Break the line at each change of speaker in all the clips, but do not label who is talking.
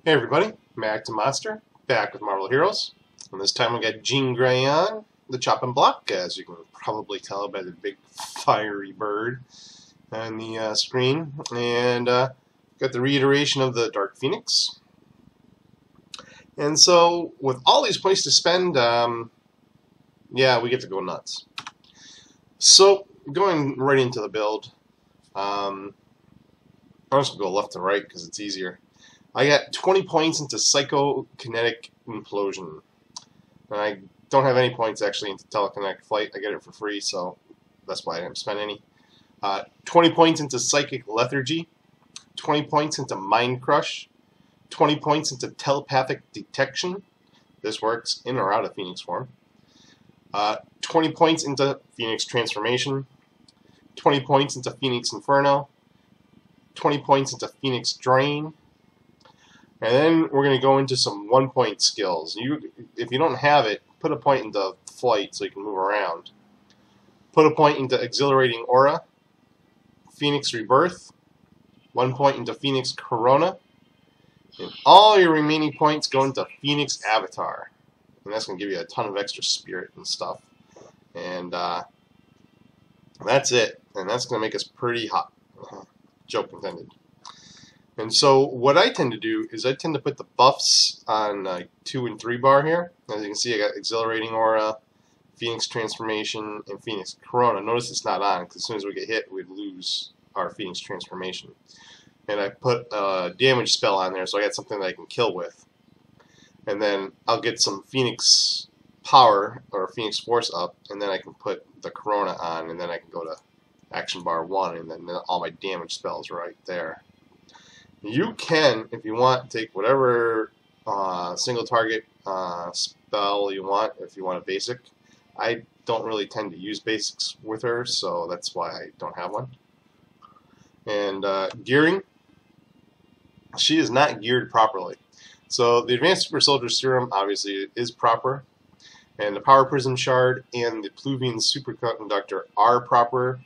Hey everybody, Mac to Monster, back with Marvel Heroes. And this time we got Jean Grey on the chopping block, as you can probably tell by the big fiery bird on the screen. And got the reiteration of the Dark Phoenix. And so, with all these points to spend, yeah, we get to go nuts. So, going right into the build, I'm just going to go left to right because it's easier. I got 20 points into Psychokinetic Implosion. And I don't have any points actually into Telekinetic Flight. I get it for free, so that's why I didn't spend any. 20 points into Psychic Lethargy. 20 points into Mind Crush. 20 points into Telepathic Detection. This works in or out of Phoenix form. 20 points into Phoenix Transformation. 20 points into Phoenix Inferno. 20 points into Phoenix Drain. And then we're going to go into some one-point skills. If you don't have it, put a point into Flight so you can move around. Put a point into Exhilarating Aura, Phoenix Rebirth, 1 point into Phoenix Corona, and all your remaining points go into Phoenix Avatar. And that's going to give you a ton of extra spirit and stuff. And that's it. And that's going to make us pretty hot. Joke intended. And so what I tend to do is I tend to put the buffs on 2 and 3 bar here. As you can see, I got Exhilarating Aura, Phoenix Transformation, and Phoenix Corona. Notice it's not on, because as soon as we get hit, we'd lose our Phoenix Transformation. And I put a damage spell on there, so I got something that I can kill with. And then I'll get some Phoenix Power, or Phoenix Force up, and then I can put the Corona on, and then I can go to Action Bar 1, and then all my damage spells right there. You can, if you want, take whatever single target spell you want, if you want a basic. I don't really tend to use basics with her, so that's why I don't have one. And gearing, she is not geared properly. So the Advanced Super Soldier Serum obviously is proper, and the Power Prism Shard and the Pluvian Superconductor are proper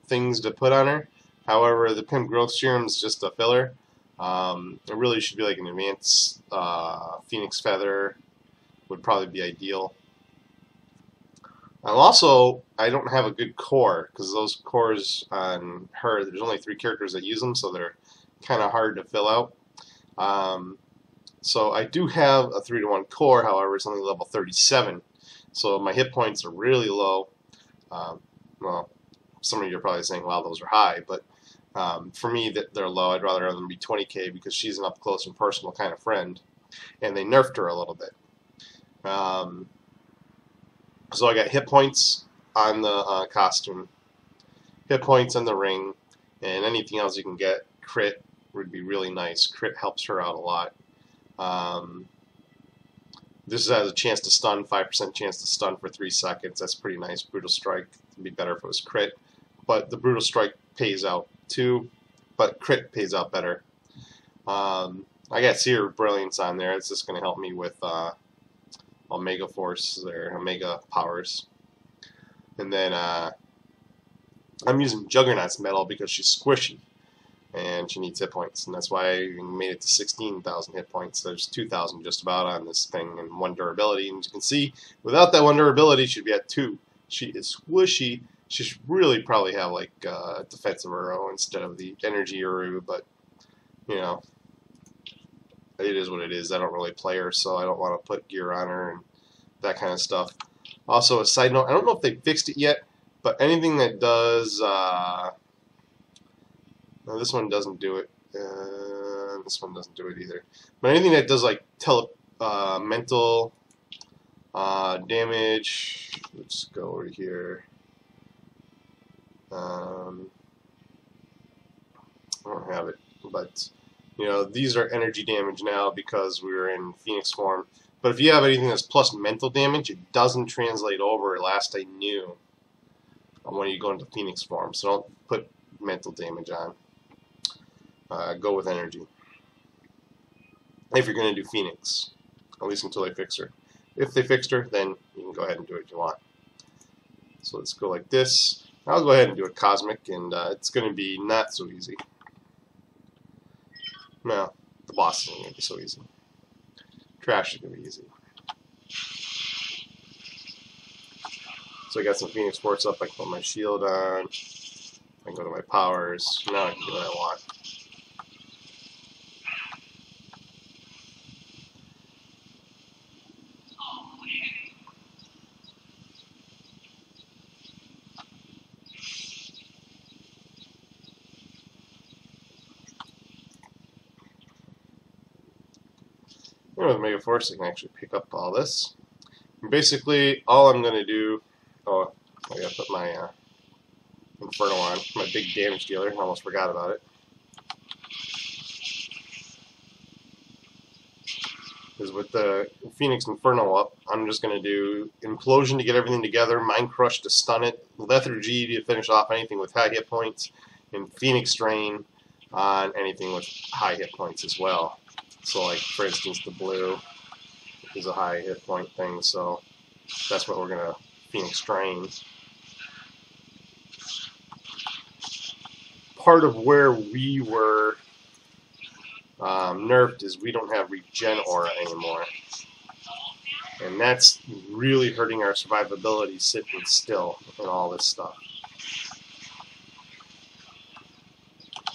things to put on her. However, the Pimp Growth Serum is just a filler. It really should be like an advanced Phoenix Feather would probably be ideal. I don't have a good core, because those cores on her, there's only 3 characters that use them, so they're kind of hard to fill out. So I do have a 3-to-1 core, however, it's only level 37, so my hit points are really low. Well, some of you are probably saying, wow, those are high, but for me, that they're low. I'd rather have them be 20k because she's an up close and personal kind of friend, and they nerfed her a little bit. So I got hit points on the costume, hit points on the ring, and anything else you can get. Crit would be really nice. Crit helps her out a lot. This has a chance to stun, 5% chance to stun for 3 seconds. That's pretty nice. Brutal Strike would be better if it was crit, but the Brutal Strike pays out too, but crit pays out better. I got Seer Brilliance on there. It's just going to help me with Omega Force there, Omega Powers. And then I'm using Juggernaut's Metal because she's squishy and she needs hit points, and that's why I made it to 16,000 hit points. There's 2,000 just about on this thing, and 1 durability. And as you can see, without that 1 durability, she'd be at 2. She is squishy. She should really probably have like defensive Uro instead of the energy Uro, but you know, it is what it is. I don't really play her, so I don't want to put gear on her and that kind of stuff. Also, a side note, I don't know if they fixed it yet, but anything that does, no, this one doesn't do it. This one doesn't do it either. But anything that does like mental damage, let's go over here. I don't have it, but you know, these are energy damage now because we're in Phoenix form. But if you have anything that's plus mental damage, it doesn't translate over, last I knew, when you go into Phoenix form. So don't put mental damage on. Go with energy. If you're going to do Phoenix, at least until they fix her. If they fixed her, then you can go ahead and do it if you want. So let's go like this. I'll go ahead and do a Cosmic, and it's going to be not so easy. Now, The boss isn't going to be so easy. Trash is going to be easy. So I got some Phoenix Force up. I can put my shield on. I can go to my powers. Now I can do what I want. With Mega Force, I can actually pick up all this. And basically, all I'm going to do... Oh, I got to put my Inferno on. My big damage dealer. I almost forgot about it. Because with the Phoenix Inferno up, I'm just going to do Implosion to get everything together, Mind Crush to stun it, Lethargy to finish off anything with high hit points, and Phoenix Strain on anything with high hit points as well. So, like, for instance, the blue is a high hit point thing, so that's what we're going to Phoenix Strain. Part of where we were nerfed is we don't have Regen Aura anymore. And that's really hurting our survivability sitting still and all this stuff.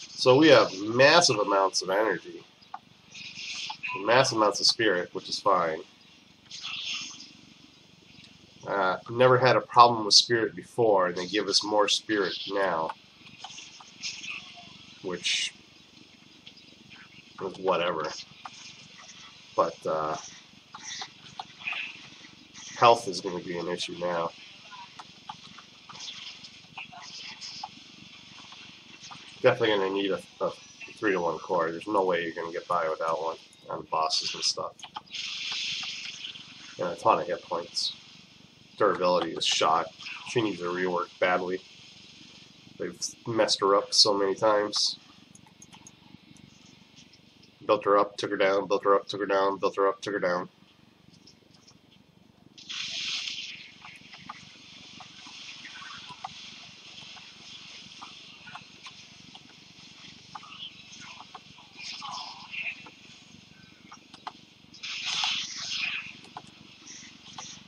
So we have massive amounts of energy. Massive amounts of spirit, which is fine. Never had a problem with spirit before, and they give us more spirit now. Which is whatever. But health is going to be an issue now. Definitely going to need a 3-to-1 core. There's no way you're going to get by without one on bosses and stuff. And a ton of hit points. Durability is shot. She needs a rework badly. They've messed her up so many times. Built her up, took her down, built her up, took her down, built her up, took her down.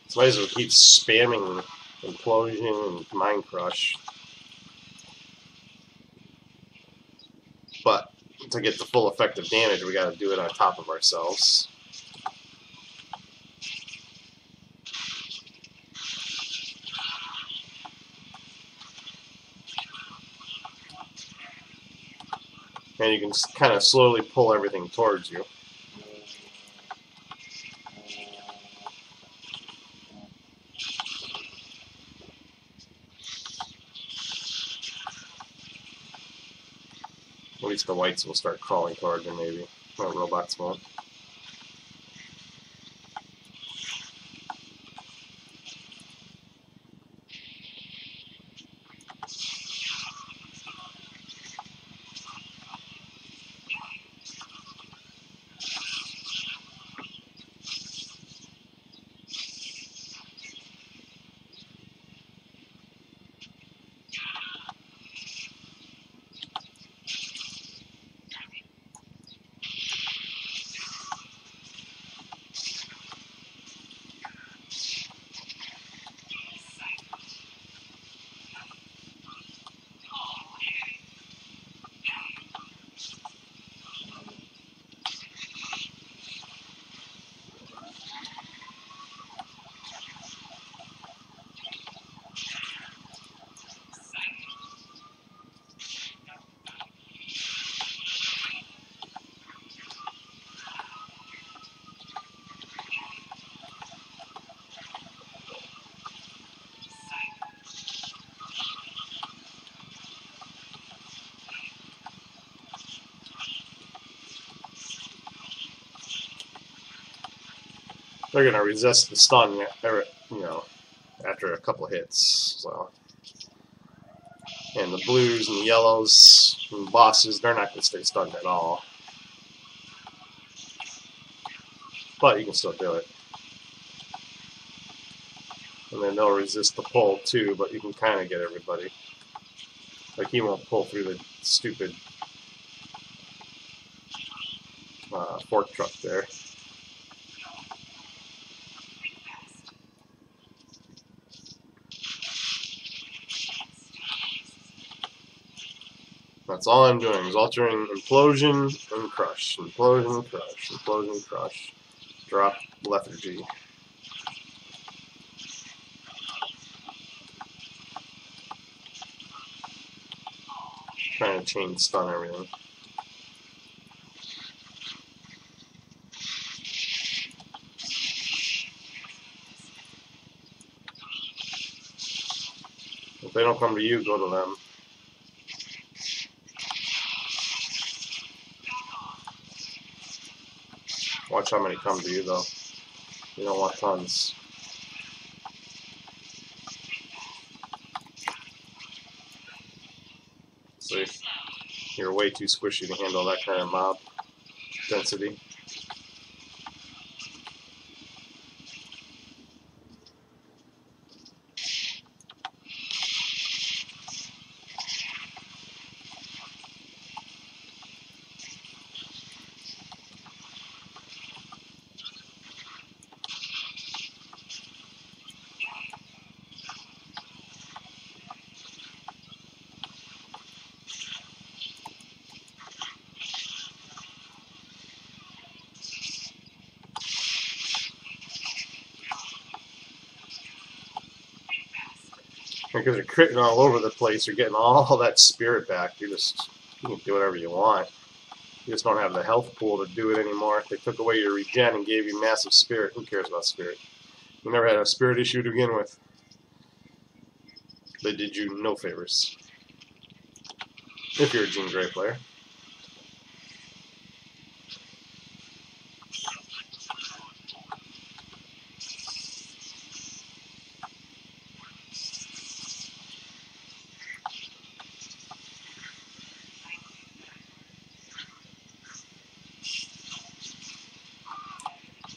So might as well keep spamming Implosion and Mind Crush. But to get the full effect of damage, we got to do it on top of ourselves. And you can kind of slowly pull everything towards you. At least the whites will start crawling towards you, maybe. Well, robots won't. They're going to resist the stun, you know, after a couple hits. So, and the blues and the yellows and the bosses, they're not going to stay stunned at all. But you can still do it. And then they'll resist the pull too, but you can kind of get everybody. Like he won't pull through the stupid fork truck there. That's all I'm doing is altering implosion and crush, implosion, crush, implosion, crush. Drop lethargy. Trying to chain stun everything. If they don't come to you, go to them. Watch how many come to you, though. You don't want tons. See, you're way too squishy to handle that kind of mob density. Because you're critting all over the place, you're getting all that spirit back. You can do whatever you want. You just don't have the health pool to do it anymore. If they took away your regen and gave you massive spirit, who cares about spirit? You never had a spirit issue to begin with. They did you no favors. If you're a Jean Grey player.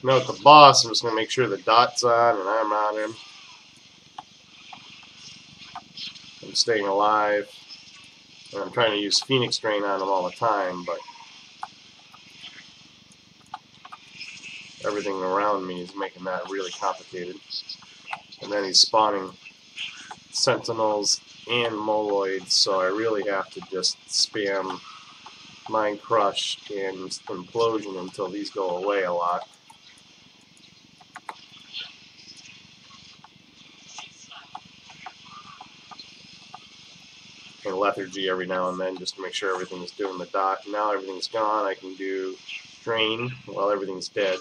Now with the boss, I'm just going to make sure the dot's on and I'm on him. I'm staying alive. And I'm trying to use Phoenix Drain on him all the time, but everything around me is making that really complicated. And then he's spawning Sentinels and Moloids, so I really have to just spam Mind Crush and Implosion until these go away a lot. And Lethargy every now and then just to make sure everything's doing the dot. Now everything's gone, I can do Drain while everything's dead.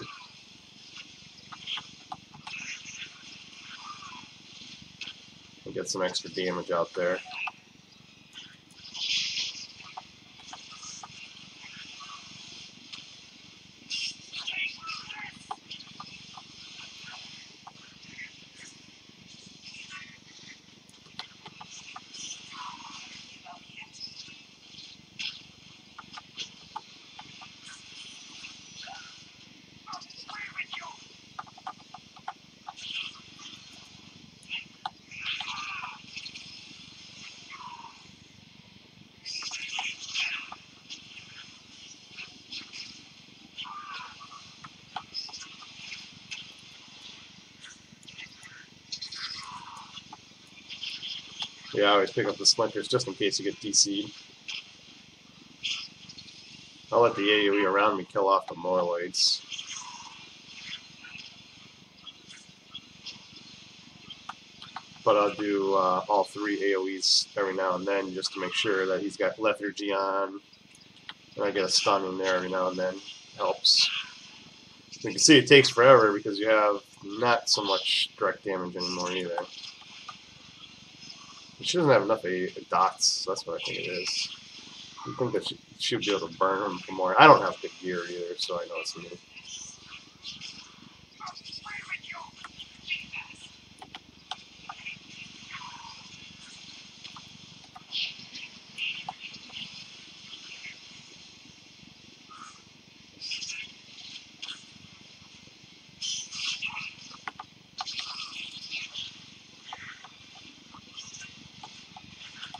And get some extra damage out there. Yeah, I always pick up the splinters just in case you get DC'd. I'll let the AoE around me kill off the Moloids. But I'll do all three AoEs every now and then just to make sure that he's got Lethargy on. And I get a stun in there every now and then. Helps. You can see it takes forever because you have not so much direct damage anymore either. She doesn't have enough dots, that's what I think it is. You think that she should be able to burn them for more. I don't have good gear either, so I know it's me.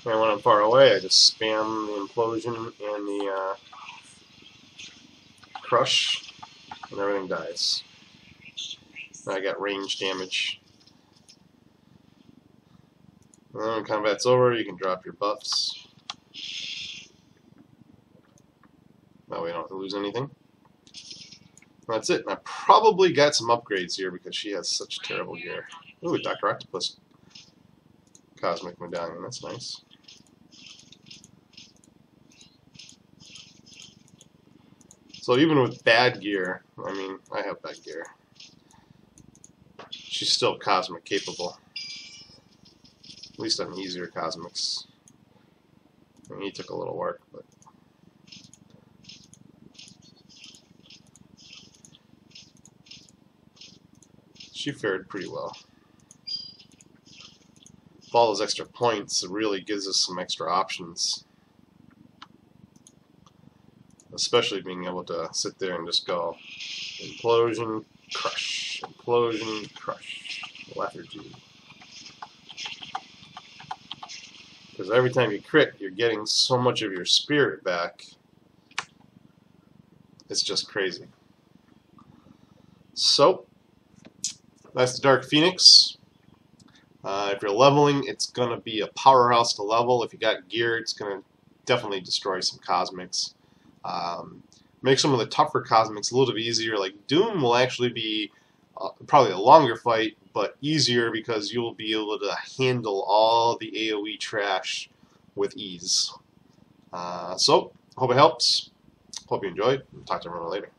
And when I'm far away, I just spam the Implosion and the crush, and everything dies. I got range damage. And then when combat's over, you can drop your buffs. That way I don't lose anything. That's it. And I probably got some upgrades here because she has such terrible gear. Ooh, Dr. Octopus Cosmic Medallion. That's nice. So even with bad gear, I mean, I have bad gear, she's still Cosmic capable. At least on easier Cosmics. I mean, he took a little work, but she fared pretty well. With all those extra points, it really gives us some extra options. Especially being able to sit there and just go implosion, crush, implosion, crush, lethargy. Because every time you crit, you're getting so much of your spirit back. It's just crazy. So, that's the Dark Phoenix. If you're leveling, it's going to be a powerhouse to level. If you got gear, it's going to definitely destroy some Cosmics. Make some of the tougher Cosmics a little bit easier. Like Doom will actually be probably a longer fight, but easier because you'll be able to handle all the AoE trash with ease. So, hope it helps. Hope you enjoyed. Talk to everyone later.